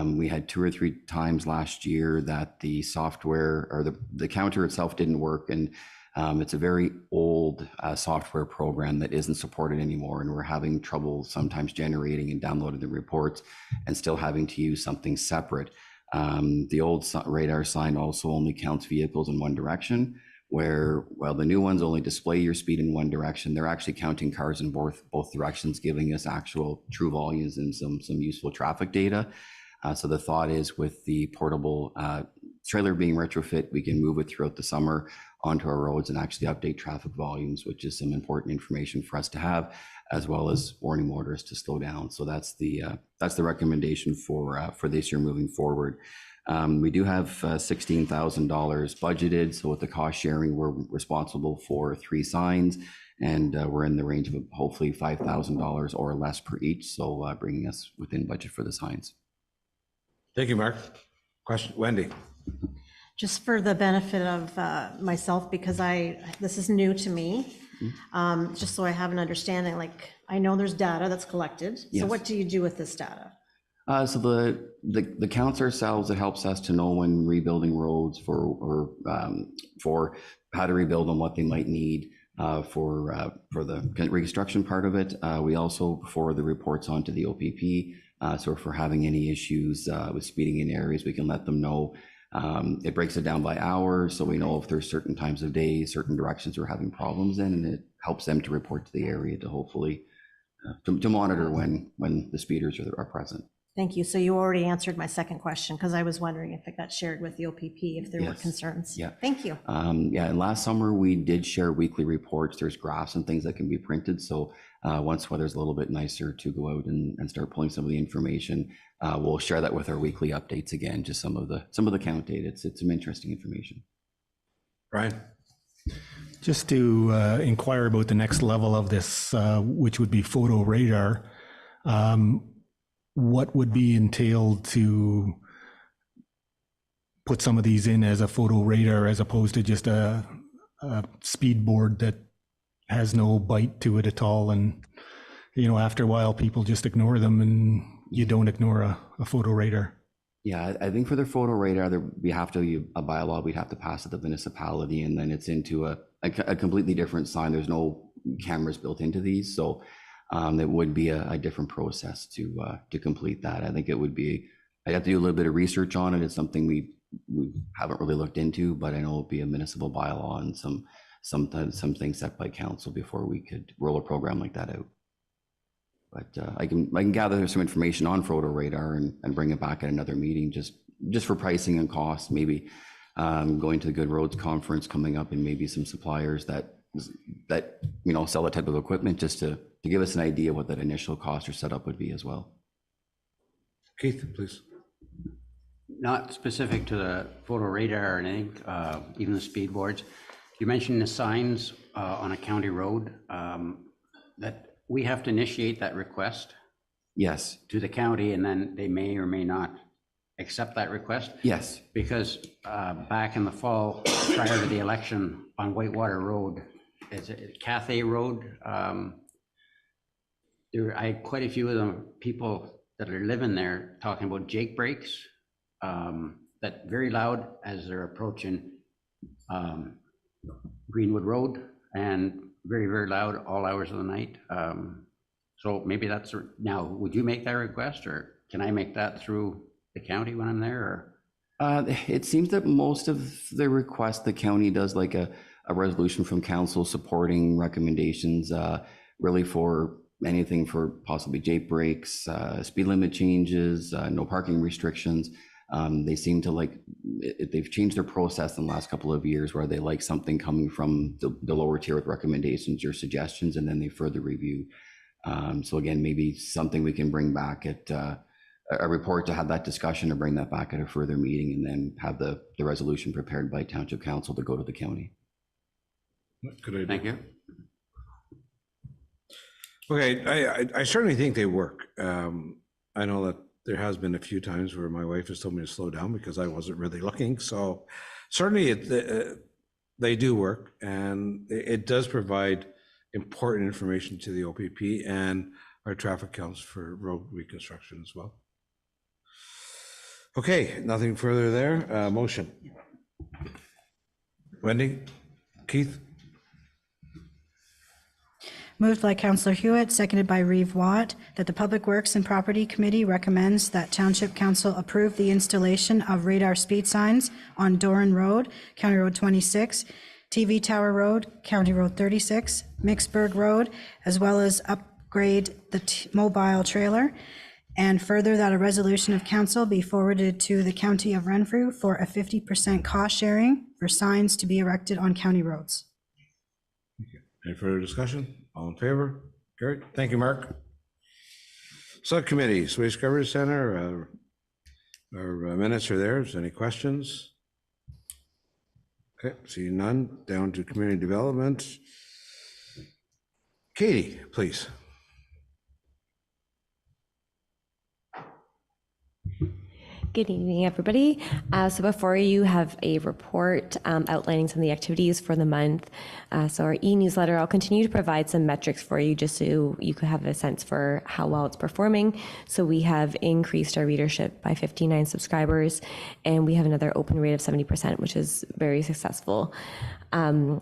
D: We had 2 or 3 times last year that the software or the counter itself didn't work, and it's a very old software program that isn't supported anymore, and we're having trouble sometimes generating and downloading the reports, and still having to use something separate. The old radar sign also only counts vehicles in one direction, where, well, the new ones only display your speed in one direction. They're actually counting cars in both directions, giving us actual true volumes and some useful traffic data. So the thought is, with the portable trailer being retrofit, we can move it throughout the summer onto our roads and actually update traffic volumes, which is some important information for us to have, as well as warning motorists to slow down. So that's the recommendation for this year moving forward. We do have $16,000 budgeted. So with the cost sharing, we're responsible for 3 signs, and we're in the range of hopefully $5,000 or less per each. So bringing us within budget for the signs.
A: Thank you, Mark. Question, Wendy.
G: Just for the benefit of myself, because this is new to me, just so I have an understanding, like, I know there's data that's collected. So
D: Yes.
G: what do you do with this data?
D: So the counts ourselves, it helps us to know when rebuilding roads for how to rebuild them, what they might need for the reconstruction part of it. We also forward the reports onto the OPP. So if we're having any issues with speeding in areas, we can let them know. It breaks it down by hours, so we know if there's certain times of day, certain directions we're having problems in, and it helps them to report to the area to hopefully to monitor when the speeders are present.
G: Thank you. So you already answered my second question, because I was wondering if it got shared with the OPP, if there were
D: Yes.
G: concerns.
D: Yeah.
G: Thank you.
D: Yeah, and last summer we did share weekly reports. There's graphs and things that can be printed. So once weather's a little bit nicer to go out and start pulling some of the information, we'll share that with our weekly updates again, just some of the count data. It's some interesting information.
A: Brian?
I: Just to inquire about the next level of this, which would be photo radar, what would be entailed to put some of these in as a photo radar as opposed to just a speed board that has no bite to it at all? And, after a while, people just ignore them and you don't ignore a photo radar.
D: Yeah, I think for the photo radar, we have to, a bylaw, we'd have to pass it to the municipality, and then it's into a completely different sign. There's no cameras built into these. So it would be a different process to complete that. I think it would be, I'd have to do a little bit of research on it. It's something we haven't really looked into, but I know it'd be a municipal bylaw and some things set by council before we could roll a program like that out. But I can gather some information on photo radar and bring it back at another meeting, just for pricing and cost, maybe going to the Good Roads Conference coming up, and maybe some suppliers that sell that type of equipment, just to give us an idea what that initial cost or setup would be as well.
A: Keith, please.
C: Not specific to the photo radar or anything, even the speed boards. You mentioned the signs on a county road, that we have to initiate that request
D: Yes.
C: to the county, and then they may or may not accept that request.
D: Yes.
C: Because back in the fall, prior to the election on Whitewater Road, it's Cathay Road. I had quite a few of them people that are living there talking about jake brakes, that very loud as they're approaching Greenwood Road, and very, very loud all hours of the night. So maybe that's, now, would you make that request, or can I make that through the county when I'm there? Or?
D: It seems that most of the requests, the county does like a resolution from council supporting recommendations, really for anything for possibly jake brakes, speed limit changes, no parking restrictions. They seem to they've changed their process in the last couple of years, where they like something coming from the lower tier with recommendations or suggestions, and then they further review. So again, maybe something we can bring back at a report to have that discussion, or bring that back at a further meeting, and then have the resolution prepared by Township Council to go to the county.
A: Good idea.
C: Thank you.
A: Okay, I certainly think they work. I know that there has been a few times where my wife has told me to slow down because I wasn't really looking. So certainly they do work, and it does provide important information to the OPP and our traffic counts for road reconstruction as well. Okay, nothing further there. Motion. Wendy? Keith?
B: Moved by Councillor Hewitt, seconded by Reeve Watt, that the Public Works and Property Committee recommends that Township Council approve the installation of radar speed signs on Doran Road, County Road 26, TV Tower Road, County Road 36, Mixburg Road, as well as upgrade the mobile trailer. And further, that a resolution of council be forwarded to the County of Renfrew for a 50% cost sharing for signs to be erected on county roads.
A: Any further discussion? All in favor? Carried. Thank you, Mark. Subcommittees, Waste Coverage Center, our minutes are there. Is there any questions? Okay, see none. Down to community development. Katie, please.
L: Good evening, everybody. So before you have a report outlining some of the activities for the month. So our e-newsletter, I'll continue to provide some metrics for you just so you could have a sense for how well it's performing. So we have increased our readership by 59 subscribers, and we have another open rate of 70%, which is very successful.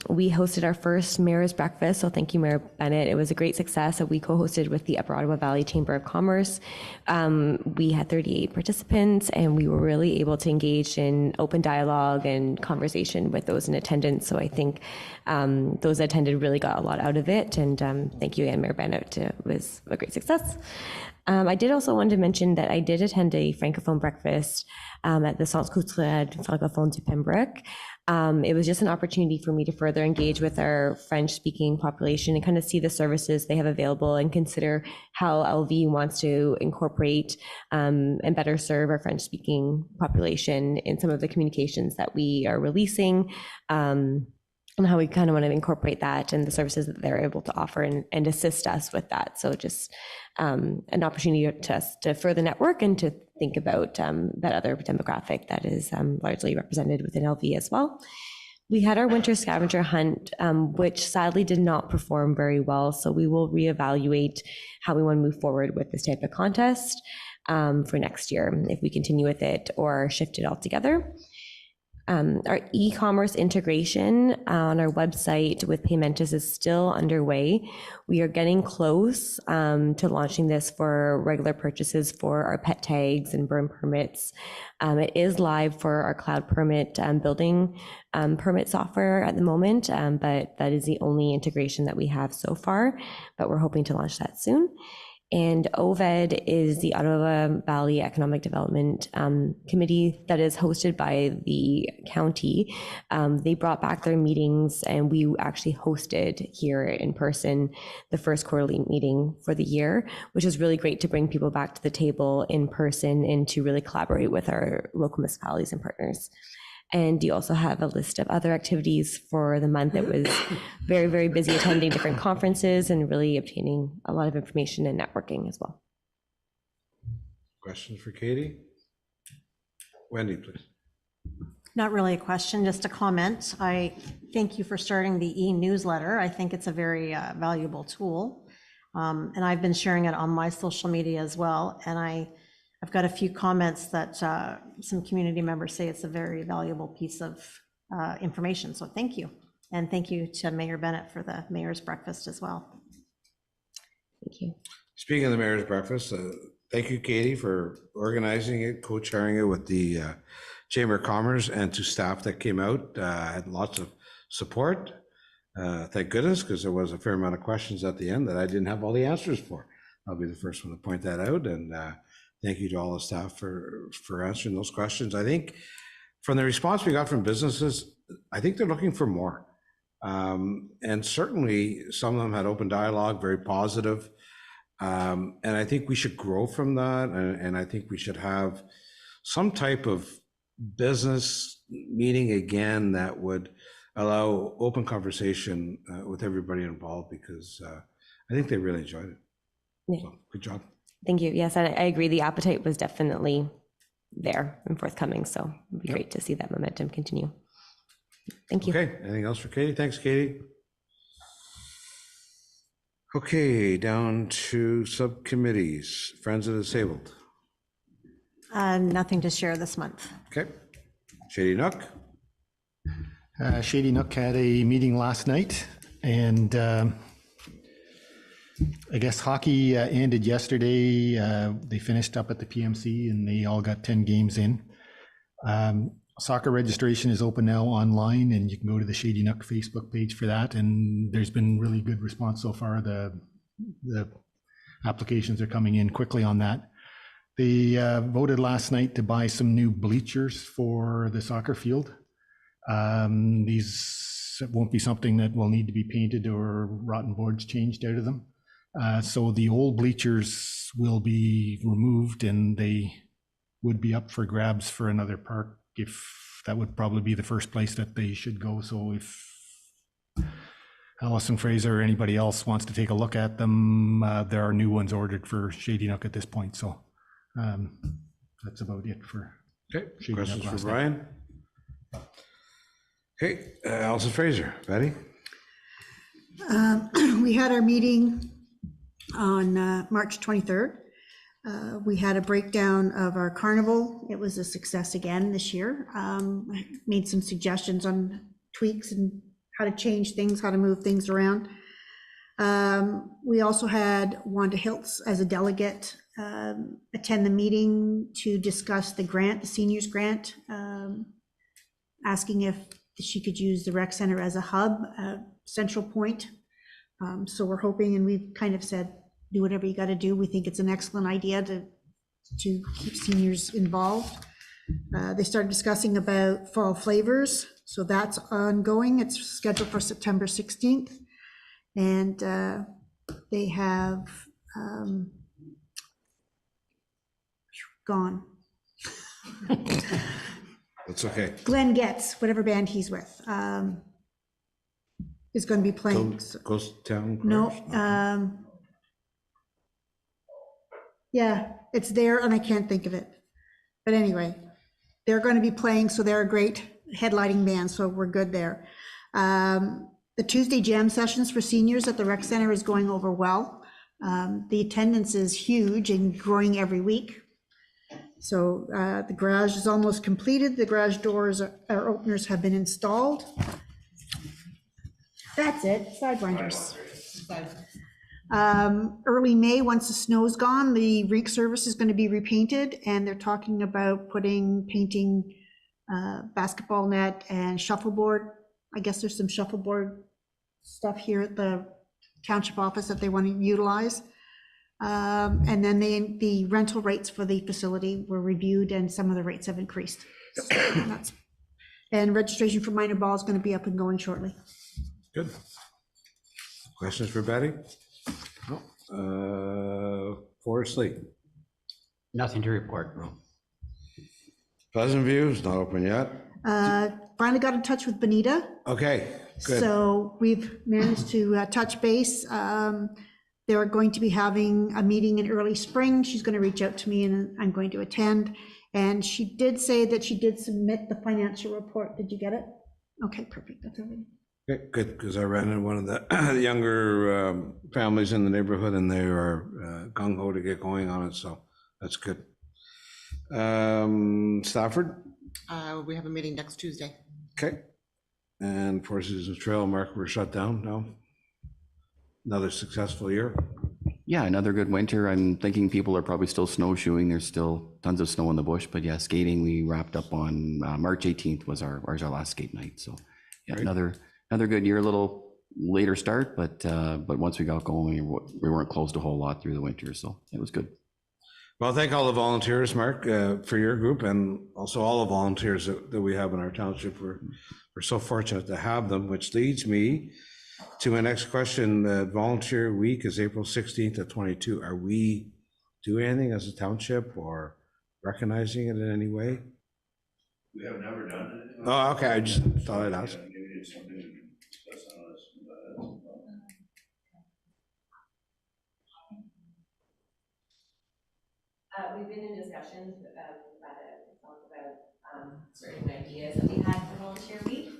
L: We hosted our first Mayor's Breakfast, so thank you, Mayor Bennett. It was a great success that we co-hosted with the Upper Ottawa Valley Chamber of Commerce. We had 38 participants, and we were really able to engage in open dialogue and conversation with those in attendance. So I think those that attended really got a lot out of it, and thank you again, Mayor Bennett. It was a great success. I did also want to mention that I did attend a Francophone breakfast at the Centre culturel francophone du Pembroke. It was just an opportunity for me to further engage with our French-speaking population and kind of see the services they have available and consider how LV wants to incorporate and better serve our French-speaking population in some of the communications that we are releasing. And how we kind of want to incorporate that and the services that they're able to offer and assist us with that. So just an opportunity to us to further network and to think about that other demographic that is largely represented within LV as well. We had our winter scavenger hunt, which sadly did not perform very well. So we will reevaluate how we want to move forward with this type of contest for next year, if we continue with it or shift it altogether. Our e-commerce integration on our website with Paymentus is still underway. We are getting close to launching this for regular purchases for our pet tags and burn permits. It is live for our cloud permit building permit software at the moment, but that is the only integration that we have so far, but we're hoping to launch that soon. And OVED is the Ottawa Valley Economic Development Committee that is hosted by the county. They brought back their meetings, and we actually hosted here in person the first quarterly meeting for the year, which is really great to bring people back to the table in person and to really collaborate with our local municipalities and partners. And you also have a list of other activities for the month. It was very, very busy attending different conferences and really obtaining a lot of information and networking as well.
A: Questions for Katie? Wendy, please.
G: Not really a question, just a comment. I thank you for starting the e-newsletter. I think it's a very valuable tool. And I've been sharing it on my social media as well. And I've got a few comments that some community members say it's a very valuable piece of information. So thank you. And thank you to Mayor Bennett for the Mayor's Breakfast as well.
L: Thank you.
A: Speaking of the Mayor's Breakfast, thank you, Katie, for organizing it, co-chairing it with the Chamber of Commerce, and to staff that came out. Had lots of support. Thank goodness, because there was a fair amount of questions at the end that I didn't have all the answers for. I'll be the first one to point that out. And thank you to all the staff for answering those questions. I think from the response we got from businesses, I think they're looking for more. And certainly some of them had open dialogue, very positive. And I think we should grow from that. And I think we should have some type of business meeting again that would allow open conversation with everybody involved, because I think they really enjoyed it. Yeah. So, good job.
L: Thank you. Yes, I agree. The appetite was definitely there and forthcoming. So it'd be great to see that momentum continue. Thank you.
A: Okay. Anything else for Katie? Thanks, Katie. Okay, down to subcommittees. Friends of the Disabled.
G: Nothing to share this month.
A: Okay. Shady Nook.
I: Shady Nook had a meeting last night, and I guess hockey ended yesterday. They finished up at the PMC and they all got 10 games in. Soccer registration is open now online, and you can go to the Shady Nook Facebook page for that. And there's been really good response so far. The applications are coming in quickly on that. They voted last night to buy some new bleachers for the soccer field. These won't be something that will need to be painted or rotten boards changed out of them. So the old bleachers will be removed, and they would be up for grabs for another park. If that would probably be the first place that they should go. So if Allison Fraser or anybody else wants to take a look at them, there are new ones ordered for Shady Nook at this point. So that's about it for.
A: Okay,
I: Shady
A: questions
I: Duck
A: for
I: last
A: Brian? Okay, Allison Fraser, Betty?
H: We had our meeting on March 23rd. We had a breakdown of our carnival. It was a success again this year. I made some suggestions on tweaks and how to change things, how to move things around. We also had Wanda Hiltz as a delegate attend the meeting to discuss the grant, the seniors grant, asking if she could use the rec center as a hub, central point. So we're hoping, and we've kind of said, do whatever you got to do. We think it's an excellent idea to keep seniors involved. They started discussing about fall flavors, so that's ongoing. It's scheduled for September 16th. And they have gone.
A: That's okay.
H: Glenn Getz, whatever band he's with, is going to be playing.
A: Ghost Town?
H: No, yeah, it's there and I can't think of it. But anyway, they're going to be playing, so they're a great headlining band, so we're good there. The Tuesday jam sessions for seniors at the rec center is going over well. The attendance is huge and growing every week. So the garage is almost completed. The garage doors, our openers have been installed. That's it, sidewinders. Early May, once the snow's gone, the rink service is going to be repainted, and they're talking about painting basketball net and shuffleboard. I guess there's some shuffleboard stuff here at the township office that they want to utilize. And then the rental rates for the facility were reviewed, and some of the rates have increased. And registration for minor ball is going to be up and going shortly.
A: Good. Questions for Betty? No. Forest Lee?
C: Nothing to report.
A: Pleasant View is not open yet.
H: Finally got in touch with Benita.
A: Okay, good.
H: So we've managed to touch base. They're going to be having a meeting in early spring. She's going to reach out to me and I'm going to attend. And she did say that she did submit the financial report. Did you get it? Okay, perfect. That's everything.
A: Okay, good, because I ran into one of the younger families in the neighborhood, and they are gung-ho to get going on it, so that's good. Stafford?
J: We have a meeting next Tuesday.
A: Okay. And Four Seasons Trail, Mark, we're shut down now. Another successful year.
D: Yeah, another good winter. I'm thinking people are probably still snowshoeing. There's still tons of snow in the bush, but yeah, skating, we wrapped up on March 18th was our last skate night. So yeah,
A: Great.
D: another good year, a little later start, but once we got going, we weren't closed a whole lot through the winter. So it was good.
A: Well, thank all the volunteers, Mark, for your group, and also all the volunteers that we have in our township. We're so fortunate to have them, which leads me to my next question. The volunteer week is April 16th to 22. Are we doing anything as a township or recognizing it in any way?
K: We have never done it.
A: Oh, okay, I just thought I'd ask.
K: Maybe it's something we can discuss on this.
L: We've been in discussions about certain ideas that we had for Volunteer Week.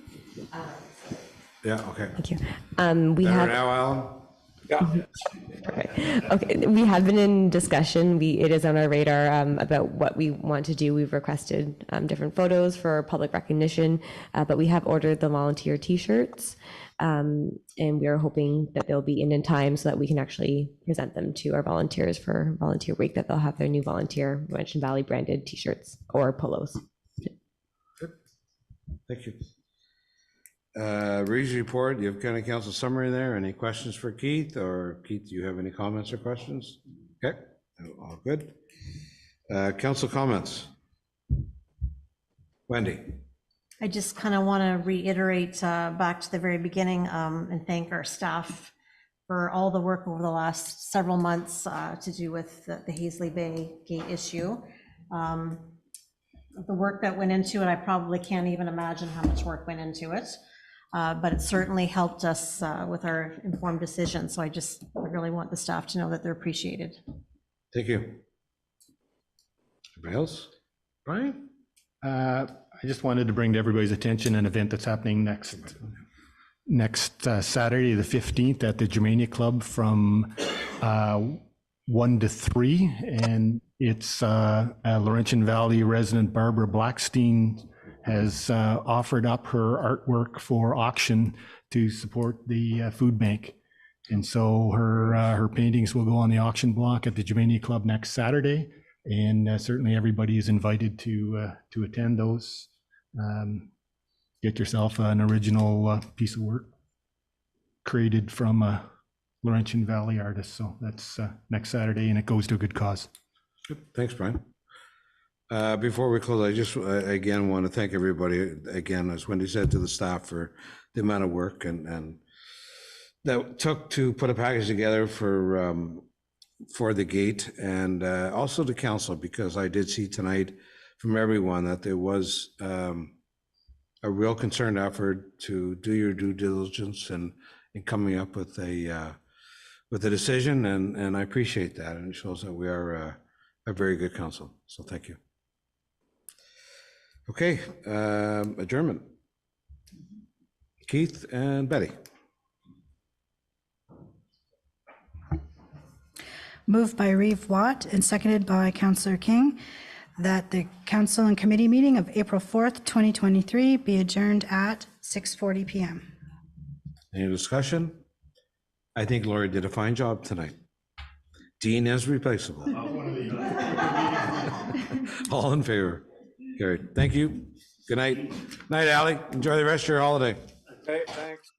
A: Yeah, okay.
L: Thank you. We
A: Better
L: have
A: now, Alan?
L: okay. We have been in discussion. It is on our radar about what we want to do. We've requested different photos for public recognition, but we have ordered the volunteer T-shirts, and we are hoping that they'll be in time so that we can actually present them to our volunteers for Volunteer Week. That they'll have their new volunteer Laurentian Valley branded T-shirts or polos.
A: Good. Thank you. Reeves report, you have county council summary there. Any questions for Keith? Or Keith, do you have any comments or questions? Okay, all good. Council comments. Wendy.
G: I just kind of want to reiterate back to the very beginning and thank our staff for all the work over the last several months to do with the Hazley Bay Gate issue. The work that went into it, I probably can't even imagine how much work went into it. But it certainly helped us with our informed decision. So I really want the staff to know that they're appreciated.
A: Thank you. Anybody else? Brian?
I: I just wanted to bring to everybody's attention an event that's happening next Saturday, the 15th, at the Germania Club from 1 to 3. And it's Laurentian Valley resident Barbara Blackstein has offered up her artwork for auction to support the food bank. And so her paintings will go on the auction block at the Germania Club next Saturday. And certainly everybody is invited to attend those. Get yourself an original piece of work created from a Laurentian Valley artist. So that's next Saturday, and it goes to a good cause.
A: Thanks, Brian. Before we close, I just again want to thank everybody, again, as Wendy said, to the staff for the amount of work and that took to put a package together for the gate, and also the council, because I did see tonight from everyone that there was a real concerted effort to do your due diligence and coming up with a decision, and I appreciate that, and it shows that we are a very good council. So thank you. Okay, adjournment. Keith and Betty.
B: Moved by Reeve Watt and seconded by Councillor King, that the council and committee meeting of April 4th, 2023 be adjourned at 6:40 p.m.
A: Any discussion? I think Lori did a fine job tonight. Dean is replaceable. All in favor? Carried. Thank you. Good night. Night, Ally. Enjoy the rest of your holiday.
E: Okay, thanks.